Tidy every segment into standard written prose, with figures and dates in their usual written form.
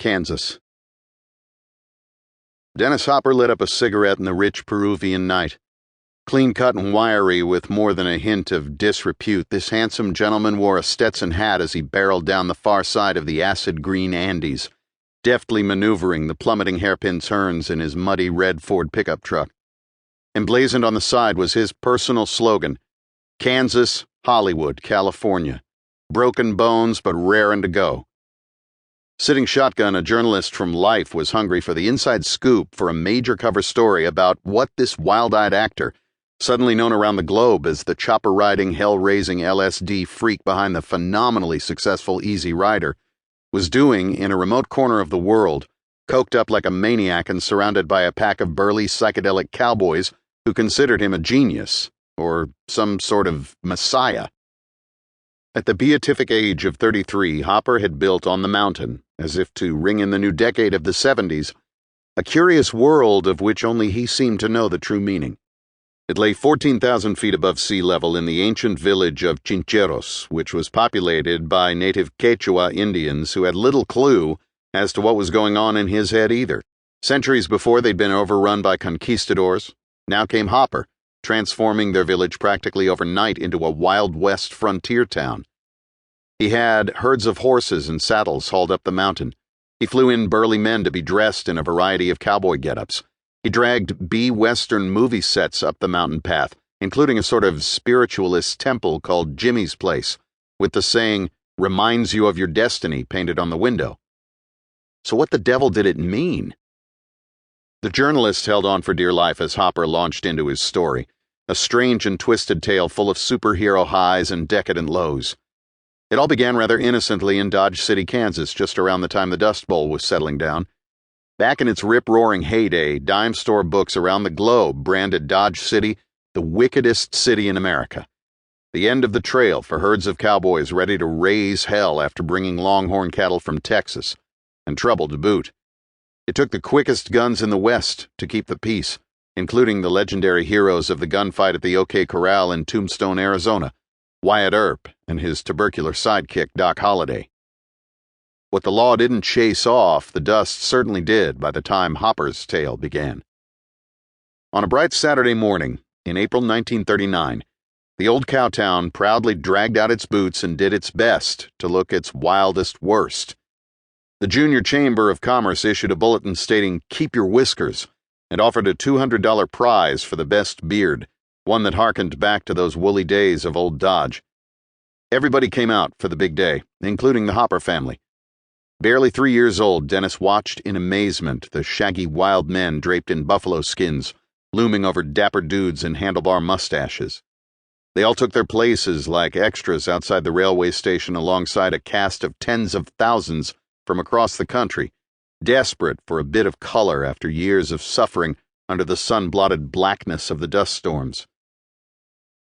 Kansas. Dennis Hopper lit up a cigarette in the rich Peruvian night. Clean-cut and wiry with more than a hint of disrepute, this handsome gentleman wore a Stetson hat as he barreled down the far side of the acid-green Andes, deftly maneuvering the plummeting hairpin turns in his muddy red Ford pickup truck. Emblazoned on the side was his personal slogan, Kansas, Hollywood, California. Broken bones, but rarin' to go. Sitting shotgun, a journalist from Life was hungry for the inside scoop for a major cover story about what this wild-eyed actor, suddenly known around the globe as the chopper-riding, hell-raising LSD freak behind the phenomenally successful Easy Rider, was doing in a remote corner of the world, coked up like a maniac and surrounded by a pack of burly psychedelic cowboys who considered him a genius, or some sort of messiah. At the beatific age of 33, Hopper had built on the mountain, as if to ring in the new decade of the 70s, a curious world of which only he seemed to know the true meaning. It lay 14,000 feet above sea level in the ancient village of Chincheros, which was populated by native Quechua Indians who had little clue as to what was going on in his head either. Centuries before, they'd been overrun by conquistadors. Now came Hopper, transforming their village practically overnight into a Wild West frontier town. He had herds of horses and saddles hauled up the mountain. He flew in burly men to be dressed in a variety of cowboy get-ups. He dragged B-Western movie sets up the mountain path, including a sort of spiritualist temple called Jimmy's Place, with the saying, "Reminds you of your destiny," painted on the window. So what the devil did it mean? The journalist held on for dear life as Hopper launched into his story, a strange and twisted tale full of superhero highs and decadent lows. It all began rather innocently in Dodge City, Kansas, just around the time the Dust Bowl was settling down. Back in its rip-roaring heyday, dime store books around the globe branded Dodge City the wickedest city in America. The end of the trail for herds of cowboys ready to raise hell after bringing longhorn cattle from Texas, and trouble to boot. It took the quickest guns in the West to keep the peace, including the legendary heroes of the gunfight at the OK Corral in Tombstone, Arizona, Wyatt Earp and his tubercular sidekick Doc Holliday. What the law didn't chase off, the dust certainly did by the time Hopper's tale began. On a bright Saturday morning, in April 1939, the old cowtown proudly dragged out its boots and did its best to look its wildest worst. The Junior Chamber of Commerce issued a bulletin stating, "Keep your whiskers," and offered a $200 prize for the best beard, one that harkened back to those woolly days of old Dodge. Everybody came out for the big day, including the Hopper family. Barely 3 years old, Dennis watched in amazement the shaggy wild men draped in buffalo skins, looming over dapper dudes in handlebar mustaches. They all took their places like extras outside the railway station alongside a cast of tens of thousands from across the country, desperate for a bit of color after years of suffering under the sun-blotted blackness of the dust storms.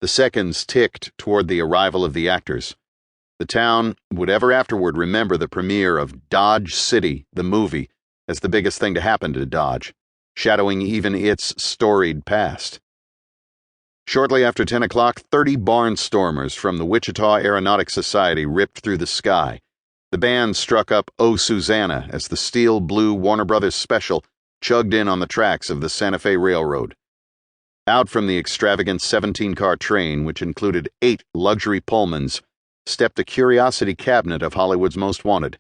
The seconds ticked toward the arrival of the actors. The town would ever afterward remember the premiere of Dodge City, the movie, as the biggest thing to happen to Dodge, shadowing even its storied past. Shortly after 10 o'clock, 30 barnstormers from the Wichita Aeronautics Society ripped through the sky. The band struck up "Oh Susanna" as the steel blue Warner Brothers special chugged in on the tracks of the Santa Fe Railroad. Out from the extravagant 17-car train, which included 8 luxury Pullmans, stepped a curiosity cabinet of Hollywood's most wanted,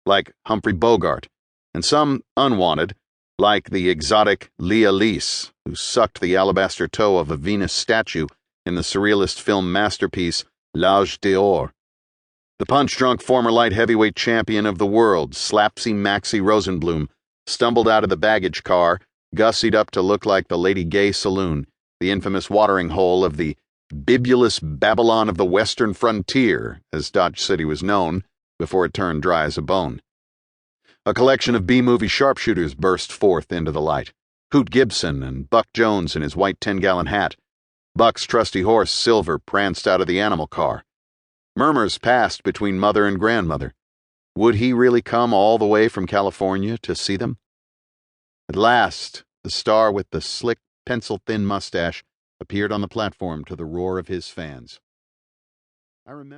like Humphrey Bogart, and some unwanted, like the exotic Leah Leese, who sucked the alabaster toe of a Venus statue in the surrealist film masterpiece L'Âge d'Or. The punch-drunk former light heavyweight champion of the world, Slapsy Maxie Rosenblum, stumbled out of the baggage car, gussied up to look like the Lady Gay Saloon, the infamous watering hole of the bibulous Babylon of the Western Frontier, as Dodge City was known, before it turned dry as a bone. A collection of B-movie sharpshooters burst forth into the light. Hoot Gibson and Buck Jones in his white 10-gallon hat. Buck's trusty horse, Silver, pranced out of the animal car. Murmurs passed between mother and grandmother. Would he really come all the way from California to see them? At last, the star with the slick, pencil-thin mustache appeared on the platform to the roar of his fans. I remember